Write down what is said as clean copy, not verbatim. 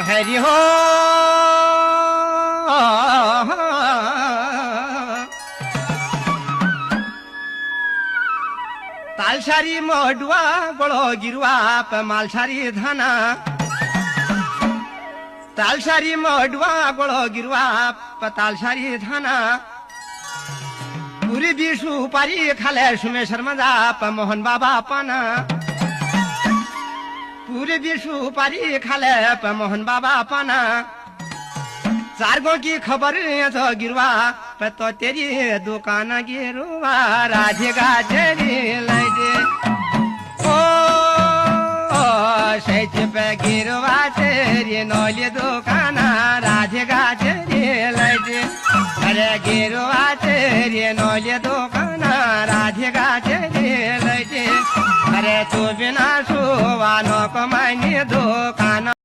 हरि हो तालसारी मोडवा गोळो गिरवा मालसारी धाना तालसारी मोडवा गोळो गिरवा तालसारी धाना पुरी बिशु पारी खाले सुमेश्वर मजा मोहन बाबा पाना पूरे बिशु पारी खाले मोहन बाबा पाना चारगो की खबर तो गिरवा तो तेरी दुकान गिरवा राधे गाजरी लजे ओ सच पे गिरवा तेरी नौली दुकान राधे गाजरी लजे अरे गिरवा तेरी नौली दुकान राधे गाजरी लजे अरे तू बिना सुवानो को मानी दुकान